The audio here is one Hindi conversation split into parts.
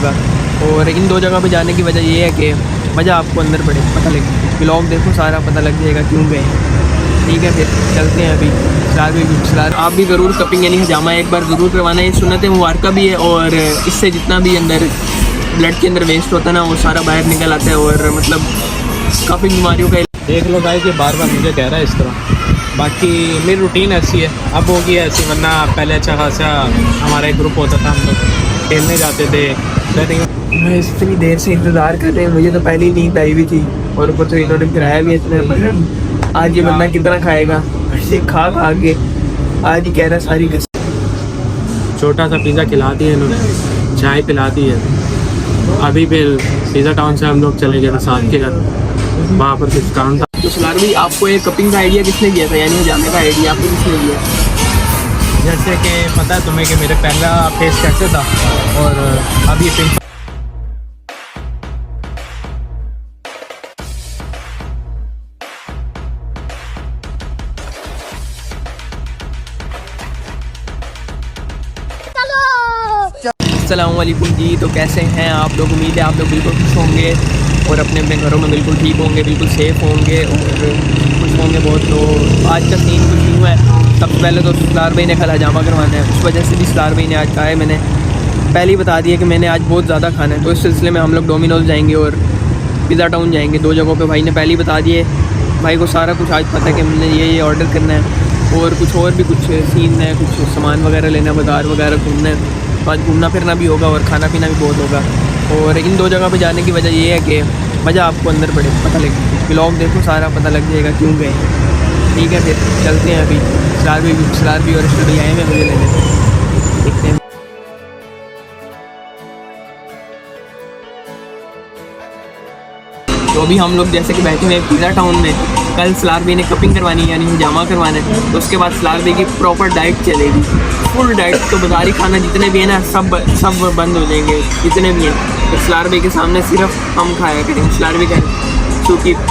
होगा। और इन दो जगह पे जाने की वजह ये है कि मज़ा आपको अंदर पता लगे, ब्लॉग देखो सारा पता लग जाएगा क्यों गए। ठीक है, फिर चलते हैं। अभी सलार आप भी ज़रूर कपिंग यानी हजामा एक बार ज़रूर करवाना। ये सुन्नत मुबारक भी है और इससे जितना भी अंदर ब्लड के अंदर वेस्ट होता है ना वो सारा बाहर निकल आता है और मतलब काफ़ी बीमारियों का देख लो भाई कि बार बार मुझे कह रहा है इस तरह। बाकी मेरी रूटीन ऐसी है, अब होगी ऐसी, वरना पहले अच्छा खासा हमारा एक ग्रुप होता था, हम लोग खेलने जाते थे। मैं इतनी देर से इंतज़ार कर रहे हैं, मुझे तो पहले ही नींद आई हुई थी और ऊपर तो इन्होंने किराया भी इतना। आज ये बंदा कितना खाएगा, खा के आज ही कह रहा है सारी घस। छोटा सा पिज़्ज़ा खिला दिया इन्होंने, चाय पिला दी है। अभी फिर पिज़्ज़ा टाउन से हम लोग चले गए थे साथ के घर, वहाँ पर कुछ काम था। तो सलार भाई आपको ये कपिंग का आइडिया किसने दिया था, यानी जाने का आइडिया आपको किसने दिया? जैसे कि पता है तुम्हें कि मेरे पहला फेस कैसे था और अब ये पिंपल। अस्सलामुअलैकुम जी। तो कैसे हैं आप लोग? उम्मीद है आप लोग बिल्कुल खुश होंगे और अपने अपने घरों में बिल्कुल ठीक होंगे, बिल्कुल सेफ़ होंगे और खुश होंगे बहुत। तो आज का सीन कुछ यूँ है। सबसे पहले तो सलार भाई ने कल हजामा करवाना है, उस वजह से भी सलार भाई ने आज कहा है, मैंने पहले ही बता दिया कि मैंने आज बहुत ज़्यादा खाना है। तो इस सिलसिले में हम लोग डोमिनोज़ जाएंगे और पिज़्ज़ा टाउन जाएंगे, दो जगहों पर भाई ने पहले ही बता दिए। भाई को सारा कुछ आज पता है कि हमने ये ऑर्डर करना है और कुछ और भी कुछ सीन है, कुछ सामान वगैरह लेना, बाज़ार वगैरह घूमना है। आज घूमना फिरना भी होगा और खाना पीना भी बहुत होगा। और इन दो जगह पे जाने की वजह ये है कि मज़ा आपको अंदर पता लगे, ब्लॉग देखो सारा पता लग जाएगा क्यों गए। ठीक है, फिर चलते हैं। अभी सलार भी और स्टूडियो आए हैं मुझे लेने, देखते हैं। तो अभी हम लोग जैसे कि बैठे हुए पिज़्ज़ा टाउन में। कल सलार भाई ने कपिंग करवानी है यानी हजामा करवाना है, तो उसके बाद सलार भाई की प्रॉपर डाइट चलेगी, फुल डाइट। तो बाज़ारी खाना जितने भी है ना सब बंद हो जाएंगे जितने भी हैं। तो सलार भाई के सामने सिर्फ हम खाया करेंगे। सलार भाई का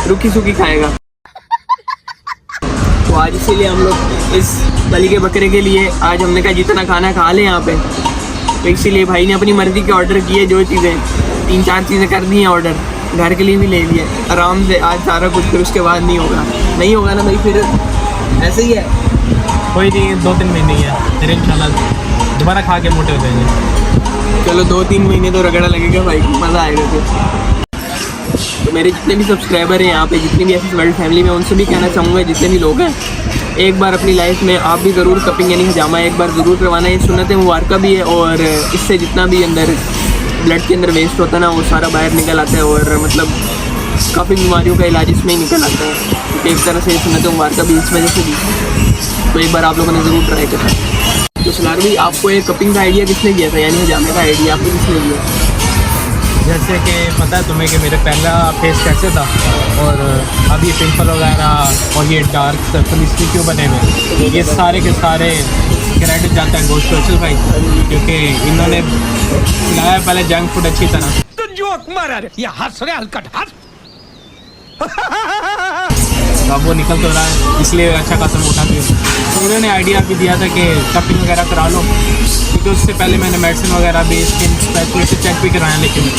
रुखी सूखी खाएगा। तो आज इसीलिए हम लोग इस बली के बकरे के लिए आज हमने कहा जितना खाना खा लें यहाँ पे। तो इसीलिए भाई ने अपनी मर्ज़ी के ऑर्डर किए, जो चीज़ें 3-4 चीज़ें कर दी हैं ऑर्डर, घर के लिए भी ले लिया आराम से आज सारा कुछ। फिर उसके बाद नहीं होगा ना भाई, फिर ऐसे ही है। कोई नहीं, 2-3 महीने ही है, फिर इंशाल्लाह दोबारा खा के मोटे हो जाएंगे। चलो 2-3 महीने तो रगड़ा लगेगा भाई, मज़ा आएगा फिर। तो मेरे जितने भी सब्सक्राइबर हैं यहाँ पे, जितनी भी ऐसी वर्ल्ड फैमिली में, उनसे भी कहना चाहूँगा जितने भी लोग हैं, एक बार अपनी लाइफ में आप भी ज़रूर कपिंग यानी हजामा एक बार ज़रूर करवाना। ये सुन्नत मुबारक भी है और इससे जितना भी अंदर ब्लड के अंदर वेस्ट होता है ना वो सारा बाहर निकल आता है और मतलब काफ़ी बीमारियों का इलाज इसमें ही निकल आता है। तो एक तरह से सुन्नत मुबारक भी इस वजह से भी, तो एक बार आप लोगों ने ज़रूर ट्राई करा। तो सलार भाई आपको ये कपिंग का आइडिया किसने दिया था, यानी हजामे का आइडिया आपको किसने दिया? जैसे कि पता है तुम्हें कि मेरे पहला फेस कैसे था और अब ये पिंपल वगैरह और ये डार्क सर्कल इसलिए क्यों बने हुए, ये सारे के सारे क्रेडिट जाता है गोश्त सोशल भाई, क्योंकि इन्होंने खिलाया पहले जंक फूड अच्छी तरह। अब वो निकल तो रहा है, इसलिए अच्छा खासा मोटा भी हो। तो उन्होंने आइडिया भी दिया था कि कपिंग वगैरह करा लो, क्योंकि उससे पहले मैंने मेडिसिन वगैरह भी स्किन स्पेशलिस्ट चेक भी कराया, लेकिन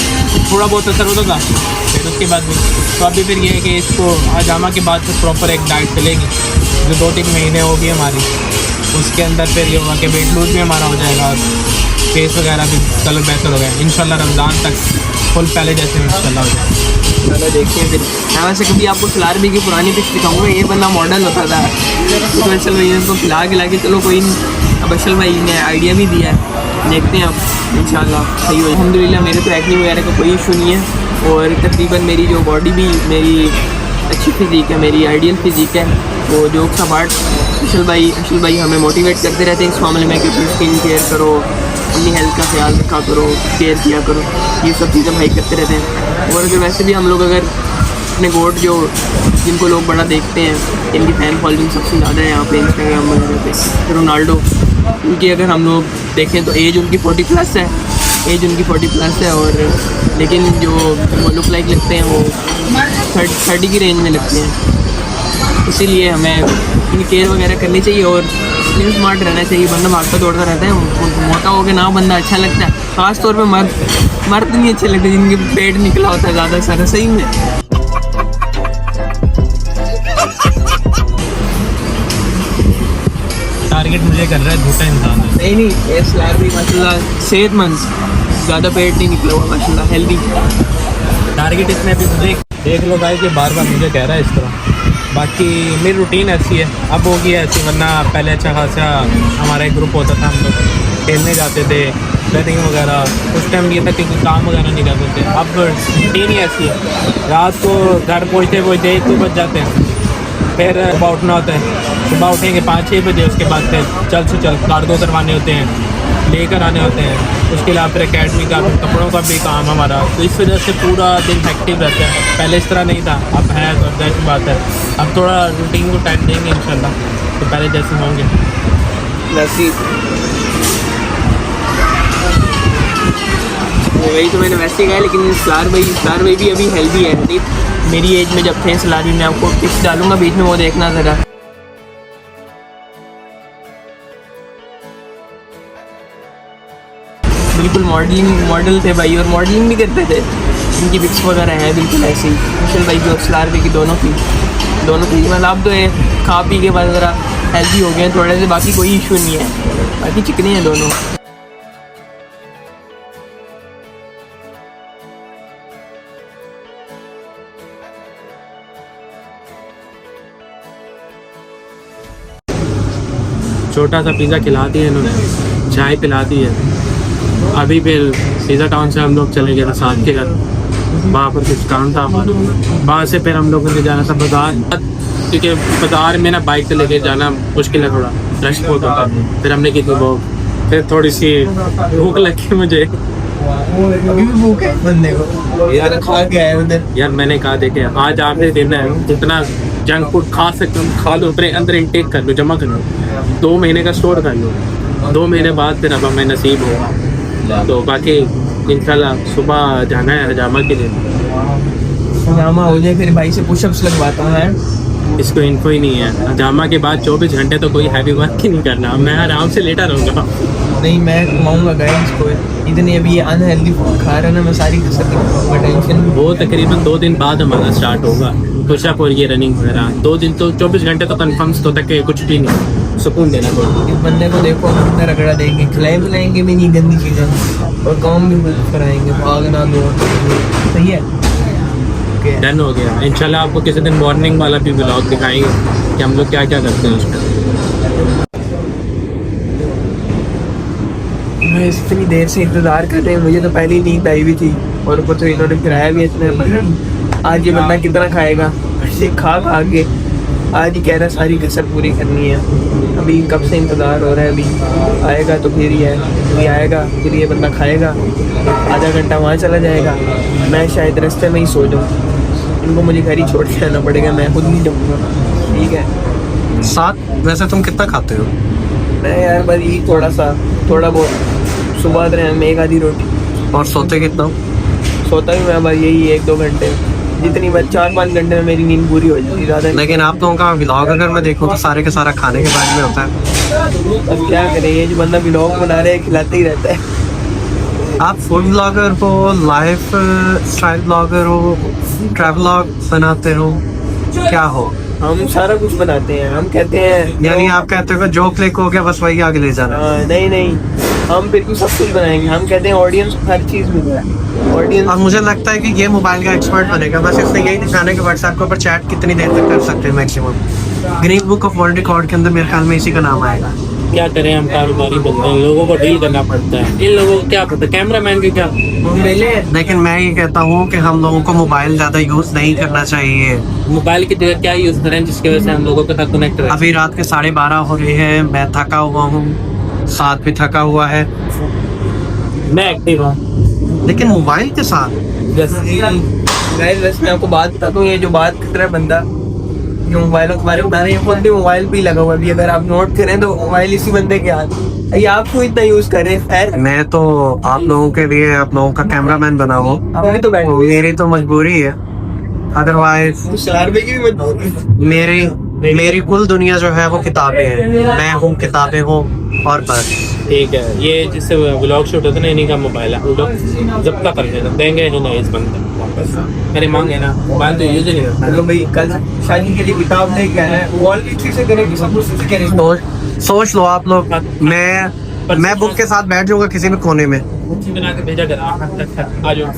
थोड़ा बहुत असर होता था, फिर उसके बाद भी। तो अभी फिर ये है कि इसको हजामा के बाद से प्रॉपर एक डाइट चलेगी जो 2-3 महीने होगी हमारी। उसके अंदर फिर ये होगा कि वेट लूज भी हमारा हो जाएगा, फेस वगैरह भी कलर बेहतर हो गया इंशाल्लाह। रमज़ान तक फुल पहले जैसे इंशाल्लाह हो जाए। चलो देखिए फिर। मैं वैसे कभी आपको सलार भाई की पुरानी पिक्स दिखाऊंगा, ये बंदा मॉडल होता था, तो अशल भाई ने उसको खिला के चलो कोई नहीं। अब अशल भाई ने आइडिया भी दिया है, देखते हैं अब इंशाल्लाह सही हो। अल्हम्दुलिल्लाह मेरे तो एक्ने वगैरह का कोई इशू नहीं है और तकरीबन मेरी जो बॉडी भी मेरी अच्छी फिज़ीक है, मेरी आइडियल फिज़ीक है। तो जोक सा पार्ट अशल भाई हमें मोटिवेट करते रहते हैं इस मामले में कि स्किन केयर करो, अपनी हेल्थ का ख्याल रखा करो, केयर किया करो, ये सब चीज़ें भाई करते रहते हैं। और अगर वैसे भी हम लोग अगर अपने गोट जो जिनको लोग बड़ा देखते हैं, इनकी फ़ैन फॉलोइंग सबसे ज़्यादा है यहाँ पे इंस्टाग्राम वगैरह पे, रोनाल्डो, उनकी अगर हम लोग देखें तो एज उनकी 40+ है, एज उनकी 40+ है और लेकिन जो वो लुक लाइक लगते हैं वो 30 की रेंज में लगते हैं। इसीलिए हमें इनकी केयर वगैरह करनी चाहिए और स्लिम स्मार्ट रहना चाहिए। बंदा भागता दौड़ता रहता है, मोटा हो के ना बंदा अच्छा लगता है, ख़ास तौर पे मर्द मर्द नहीं अच्छे लगते जिनके पेट निकला होता है ज़्यादा सारा, सही में। टारगेट मुझे कर रहा है झूठा इंसान है। नहीं ये सलार भी माशाल्लाह सेहतमंद, ज़्यादा पेट नहीं निकला हुआ माशाल्लाह, हेल्दी। टारगेट इसने भी मुझे देख लो भाई कि बार बार मुझे कह रहा है इस तरह। बाकी मेरी रूटीन ऐसी है, अब हो गई है ऐसी, वरना पहले अच्छा खासा हमारा एक ग्रुप होता था, हम लोग खेलने जाते थे, रनिंग वगैरह। उस टाइम ये था कि कोई काम वगैरह नहीं करते थे। अब रूटीन ही ऐसी है, रात को घर पहुँचते पहुँचते 1-2 बज जाते हैं, फिर सुबह उठना होता है। सुबह उठेंगे 5-6 बजे, उसके बाद फिर चल से चल कार्गो करवाने होते हैं, लेकर आने होते हैं। उसके अलावा फिर अकेडमी का, फिर कपड़ों का भी काम हमारा, तो इस वजह से पूरा दिन एक्टिव रहता है। पहले इस तरह नहीं था, अब है तो ऐसी बात है। अब थोड़ा रूटीन को टाइम देंगे इंशाल्लाह, तो पहले जैसे होंगे वैसी। वही तो मैंने वैसे ही कहा, लेकिन सलार भाई भी अभी हेल्दी है। नहीं मेरी एज में जब थे सलार भी, मैं आपको टिप्स डालूंगा बीच में, वो देखना ज़रा। बिल्कुल मॉडल थे भाई, और मॉडलिंग भी करते थे। इनकी पिक्स वगैरह हैं बिल्कुल ऐसी ही, कुशल भाई की और सलार भाई की दोनों की मतलब आप तो ये खा पी के बाद ज़रा हेल्दी हो गए हैं थोड़े से, बाकी कोई इशू नहीं है, बाकी चिकनी हैं दोनों। छोटा सा पिज़्ज़ा खिला दिया इन्होंने, चाय पिला दी है। अभी फिर पिज़्ज़ा टाउन से हम लोग चले गए थे साथ के घर, वहाँ पर कुछ काम था हमारा। वहाँ से फिर हम लोगों ने जाना था बाज़ार, क्योंकि बाज़ार में ना बाइक से लेके जाना मुश्किल है, थोड़ा रश बहुत होता है। फिर हमने की थी वो, फिर थोड़ी सी भूख लगी मुझे। अभी भी भूख है बंदे को यार, खा के आए उधर। यार मैंने कहा देखे आज आपने दिन है, जितना जंक फूड खा सकते हो खा लो, अपने अंदर इनटेक कर लो, जमा कर लो, 2 महीने का स्टोर कर लो। 2 महीने बाद फिर अब हमें नसीब होगा। तो बाकी इंशाल्लाह सुबह जाना है हजामा के लिए। हजामा हो जाए फिर भाई से पुशअप्स लगवाता हूँ यार। इसको इन्फो ही नहीं है, हजामा के बाद 24 घंटे तो कोई हैवी वर्क ही नहीं करना, मैं आराम से लेटा रहूँगा। नहीं मैं कमाऊँगा गाइस को, इतनी अभी अनहेल्दी खा रहा ना, मैं सारी कसर करूँगा, टेंशन। वो तकरीबन 2 दिन बाद हमारा स्टार्ट होगा पुशअप और ये रनिंग वगैरह। 2 दिन तो 24 घंटे तो कन्फर्म तो तक के कुछ भी नहीं, सुकून देना पड़ेगा। इस बंदे को देखो हम कितना रगड़ा देंगे, खिलाएंगे भी नहीं गंदी चीज़ें, और काम भी कराएंगे, भागना दौड़। सही है, डन हो गया। इंशाल्लाह आपको किसी दिन मॉर्निंग वाला भी ब्लॉग दिखाएंगे कि हम लोग क्या क्या करते हैं उसमें। मैं इतनी देर से इंतज़ार कर रहे हैं, मुझे तो पहले ही नींद आई हुई थी, और ऊपर तो इन्होंने फिराया भी इतने। आज ये बंदा कितना खाएगा, ऐसे खा के आज ही कह रहा है सारी कसर पूरी करनी है। अभी कब से इंतज़ार हो रहा है, अभी आएगा तो फिर ही है, अभी आएगा फिर ये बंदा खाएगा, आधा घंटा वहाँ चला जाएगा, मैं शायद रास्ते में ही सो जाऊँ। इनको मुझे घर ही छोड़ के आना पड़ेगा, मैं खुद नहीं जाऊँगा। ठीक है साथ वैसे तुम कितना खाते हो? मैं यार बस यही थोड़ा बहुत, सुबह में 1 आधी रोटी। और सोते कितना? सोता भी मैं बस यही 1-2 घंटे, जितनी बस 4-5 घंटे में मेरी नींद पूरी हो जाती है, ज़्यादा। लेकिन आप लोगों का व्लॉग अगर मैं देखूँ तो सारे के सारा खाने के बारे में होता है। अब क्या करें, ये जो बंदा व्लॉग बना रहा है खिलाते ही रहता है। आप फूड ब्लॉगर हो, लाइफ स्टाइल ब्लॉगर हो, ट्रैवलॉग बनाते हो, क्या हो? हम सारा कुछ बनाते हैं, हम कहते हैं यानी आप कहते हो जो क्लिक हो गया बस वही आगे ले जाना। नहीं हम बिल्कुल सब कुछ बनाएंगे। हम कहते हैं ऑडियंस को हर चीज़ मिल रहा है, ऑडियंस। और मुझे लगता है कि ये मोबाइल का एक्सपर्ट बनेगा, बस इसने यही दिखाना है कि व्हाट्सएप के ऊपर चैट कितनी देर तक कर सकते हैं maximum. Green book of world record के अंदर मेरे ख्याल में इसी का नाम आएगा। क्या करें, हम कारोबारी बंदे हैं, लोगों को डील करना पड़ता है। इन लोगों को क्या पता, कैमरा मैन के क्या। लेकिन मैं ये कहता हूँ कि हम लोगों को मोबाइल ज़्यादा यूज़ नहीं करना चाहिए। मोबाइल की जगह क्या यूज़ करें जिसकी वजह से हम लोगों के साथ कनेक्ट रहे। अभी रात के 12:30 हो रहे हैं, मैं थका हुआ हूँ, साथ भी थका हुआ है, मैं एक्टिव हूँ लेकिन मोबाइल के साथ। गाइस मैं आपको बात बताता हूँ, ये जो बात कर रहा है बंदा, ये मोबाइलों के बारे में बता रहे हैं, फोन पे मोबाइल पे ही लगा हुआ है। अभी अगर आप नोट करें तो मोबाइल इसी बंदे के हाथ। ये आप क्यों इतना यूज कर रहे हैं? खैर मैं तो आप लोगों के लिए, आप लोगों का कैमरामैन बना हो, आपने तो बैठ मेरी तो मजबूरी है, अदरवाइज सलार भाई की भी मजबूरी है। मेरी कुल दुनिया जो है वो किताबें हैं, मैं हूँ, किताबें हूँ, और बस। ठीक है, ये जिससे ब्लॉग शूट होता है ना, इन्हीं का मोबाइल है, हम लोग जब्त कर देंगे ही नहीं इस बंदे वापस। मेरे मांगे ना मोबाइल तो यूज नहीं करता। मतलब भाई कल शादी के लिए किताब नहीं कहना है, वॉल की से करें, सब कुछ से करें। सोच लो आप लोग, मैं बुक के साथ बैठ जाऊंगा किसी भी कोने में। बना के भेजा कर आ जाओ।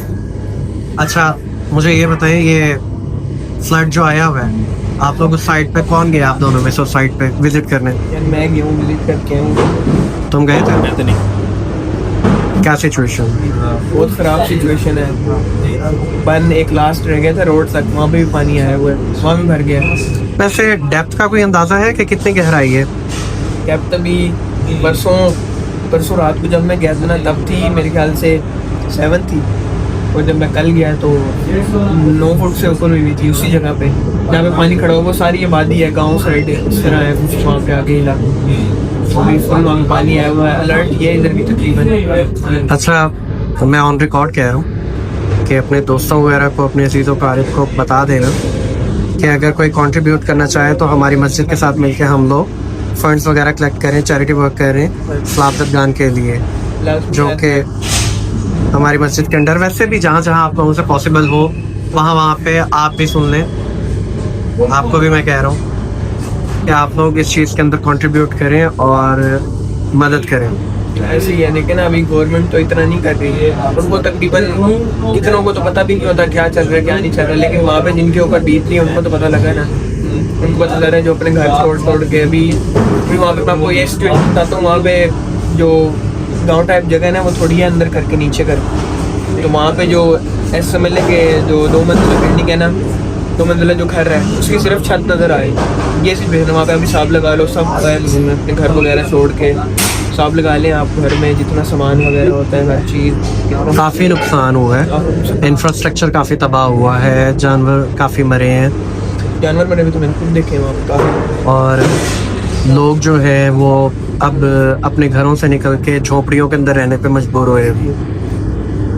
अच्छा मुझे ये बताइए, ये फ्लड जो आया हुआ है, आप लोग उस साइट पे कौन गया आप दोनों में से उस साइट पे विजिट करने? यार मैं गया हूँ, विजिट करके हूँ। तुम गए थे? मैं तो नहीं। क्या सिचुएशन? बहुत ख़राब सिचुएशन है। बन एक लास्ट रह गया था रोड तक, वहाँ पे भी पानी आया हुआ है, वहाँ भी भर गया। वैसे डेप्थ का कोई अंदाजा है कि कितनी गहराई है? कैब तभी परसों रात को जब मैं गया था ना, तब थी मेरे ख्याल से 7 थी, और जब मैं कल गया तो 9 फुट से ऊपर हुई थी उसी जगह पे जहाँ पे पानी खड़ा हुआ। वो सारी आबादी है, गांव साइड इस तरह है कुछ, वहाँ पे आगे वहाँ पे पानी आया हुआ है। अलर्ट ये इधर भी तकरीबन। अच्छा तो मैं ऑन रिकॉर्ड कह रहा हूँ कि अपने दोस्तों वगैरह को, अपने अजीज़ों क़ारिब को बता देना कि अगर कोई कंट्रीब्यूट करना चाहे तो हमारी मस्जिद के साथ मिलकर हम लोग फंड्स वगैरह कलेक्ट करें, चैरिटी वर्क करें सलाबतगान के लिए, जो कि हमारी मस्जिद के अंडर। वैसे भी जहाँ जहाँ आप लोगों से पॉसिबल हो वहाँ पे आप भी सुन लें। आपको भी मैं कह रहा हूँ कि आप लोग इस चीज़ के अंदर कंट्रीब्यूट करें और मदद करें। ऐसे ही है, लेकिन अभी गवर्नमेंट तो इतना नहीं कर रही है। उनको तकरीबन कितनों को तो पता भी नहीं होता क्या चल रहा है क्या नहीं चल रहा है, लेकिन वहाँ पे जिनके ऊपर बीत रही है उनको तो पता लगा ना। उनको पता लग रहा है जो अपने घर तोड़ के अभी वहाँ पे मैं आपको ये सिचुएशन बताता हूँ। वहाँ पे जो गांव टाइप जगह है ना, वो थोड़ी है अंदर करके नीचे कर, तो वहाँ पे जो ऐसे समझ लें कि जो 2 मंजिला बिल्डिंग है ना, 2 मंजिला जो घर है उसकी सिर्फ छत नज़र आए, ये सिर्फ भेजना। वहाँ पे अभी हिसाब लगा लो, सब अपने घर वगैरह छोड़ के हिसाब लगा लें आप, घर में जितना सामान वगैरह होता है हर चीज़। काफ़ी नुकसान हुआ है, इंफ्रास्ट्रक्चर काफ़ी तबाह हुआ है, जानवर काफ़ी मरे हैं, जानवर मरे भी तो मैंने खुद देखे वहाँ पे काफ़ी। और लोग जो है वो अब अपने घरों से निकल के झोपड़ियों के अंदर रहने पे मजबूर हुए।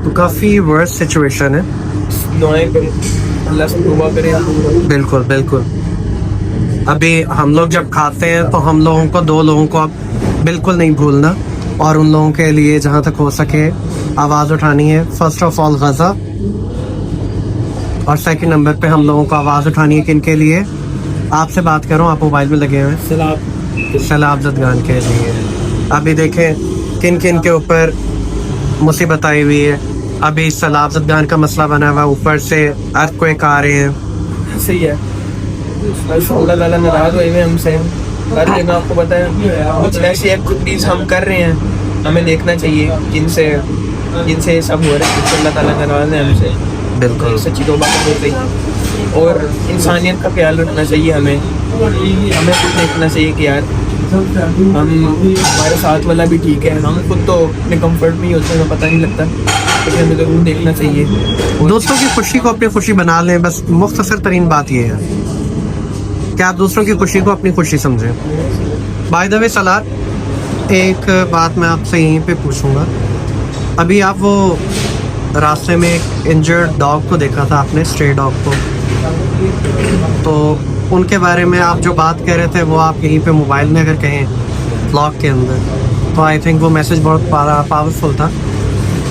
तो काफ़ी वर्स्ट सिचुएशन है। दुआएं करें, अल्लाह से तौबा करें। बिल्कुल बिल्कुल। अभी हम लोग जब खाते हैं तो हम लोगों को 2 लोगों को अब बिल्कुल नहीं भूलना, और उन लोगों के लिए जहाँ तक हो सके आवाज़ उठानी है। फर्स्ट ऑफ ऑल गज़ा, और सेकंड नंबर पे हम लोगों को आवाज़ उठानी है किन के लिए? आपसे बात करूँ, आप मोबाइल में लगे हुए हैं, सलाबतगान के लिए। अभी देखें किन किन के ऊपर मुसीबत आई हुई है। अभी सलाबतगान का मसला बना हुआ, ऊपर से अर्थक्वेक आ रहे हैं। सही है, अल्लाह ताला नाराज़ हुए हैं हमसे हर जगह। आपको पता है कुछ ऐसी एक्टिविटीज़ हम कर रहे हैं, हमें देखना चाहिए जिनसे सब हो रहा है। अल्लाह ताला नाराज़ है हमसे, बिल्कुल सच्ची तौबा करनी चाहिए और इंसानियत का ख्याल रखना चाहिए। हमें खुद देखना चाहिए कि यार हमारे साथ वाला भी ठीक है। हम खुद तो अपने कंफर्ट में ही होते हैं, पता नहीं लगता, लेकिन हमें ज़रूर देखना चाहिए। दोस्तों की खुशी को अपनी खुशी बना लें, बस मुख्तसर तरीन बात ये है कि आप दूसरों की खुशी को अपनी खुशी समझें। बाय द वे सलार, एक बात मैं आपसे यहीं पे पूछूंगा, अभी आप वो रास्ते में एक इंजर्ड डॉग को देखा था आपने, स्ट्रे डॉग को, तो उनके बारे में आप जो बात कर रहे थे वो आप यहीं पे मोबाइल में अगर कहें ब्लॉग के अंदर, तो आई थिंक वो मैसेज बहुत पावरफुल था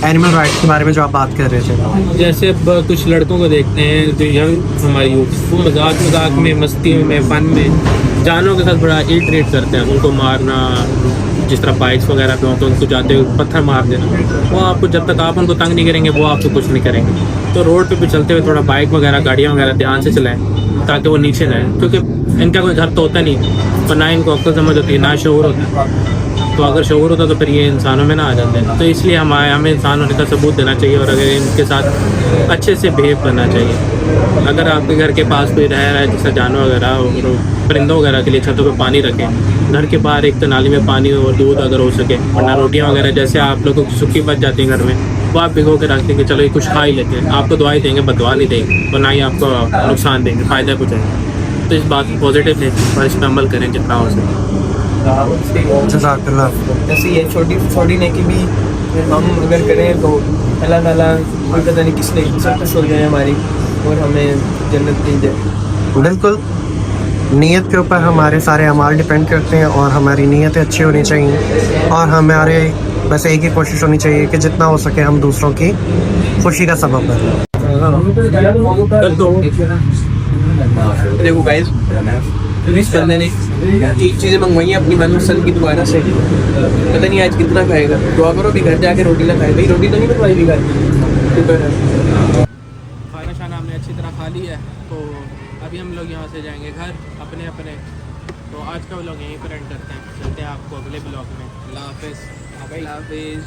एनिमल राइट्स के बारे में जो आप बात कर रहे थे। जैसे अब कुछ लड़कों को देखते हैं जो यंग हमारी यूथ, वो मजाक में, मस्ती में, फन में जानवरों के साथ बड़ा इल ट्रीट करते हैं। उनको मारना, जिस तरह बाइक्स वगैरह पे हो तो उनको जाते हुए पत्थर मार देना, वो आपको जब तक आप उनको तंग नहीं करेंगे वो आपको कुछ नहीं करेंगे। तो रोड पे भी चलते हुए थोड़ा बाइक वगैरह, गाड़ियाँ वगैरह ध्यान से चलाएं ताकि वो नीचे जाएँ, क्योंकि इनका कोई घर तो होता नहीं, और ना इनको अक्ल समझ होती है, ना शऊर होता है। तो अगर शऊर होता तो फिर ये इंसानों में ना आ जाते हैं। तो इसलिए हमें इंसान होने का सबूत देना चाहिए, और अगर इनके साथ अच्छे से बिहेव करना चाहिए। अगर आपके घर के पास कोई रह रहा है जैसा जानवर वगैरह, परिंदों वगैरह के लिए छतों पे पानी रखें। घर के बाहर एक तो नाली में पानी और दूध अगर हो सके, वरना रोटियाँ वगैरह जैसे आप लोगों की सूखी बच जाती हैं घर में, वो आप भिगो के रख देंगे, चलो ये कुछ खा ही लेते हैं। आपको दवाई देंगे, बदवा नहीं देंगे, और ना ही आपको नुकसान देंगे, फ़ायदा कुछ है। तो इस बात को पॉजिटिव लें और इस पर अमल करें जितना हो सके। ऐसे ये छोटी नेकी भी हम अगर करें तो अल्लाह ताला कोई पता नहीं किसने सब कुछ हो जाए हमारी, और हमें जन्नत मिल जाए। बिल्कुल, नीयत के ऊपर हमारे सारे अमाल डिपेंड करते हैं और हमारी नीयतें अच्छी होनी चाहिए और हमारे बस एक ही कोशिश होनी चाहिए कि जितना हो सके हम दूसरों की खुशी का सबब बनें। देखो गाइस, इस बंदे ने 3 चीज़ें मंगवाई हैं अपनी मनपसंद की दोबारा से। पता नहीं आज कितना खाएगा। दुआ करो भी घर जाके रोटी ना खाए। भाई रोटी तो नहीं बनवाई भी घर। खाना शाना हमने अच्छी तरह खा लिया है, तो अभी हम लोग यहाँ से जाएंगे घर अपने अपने। तो आज का व्लॉग यहीं पर एंड करते हैं, चलते हैं आपको अगले ब्लॉग में। अल्लाह हाफिज़। अल्लाह हाफिज़।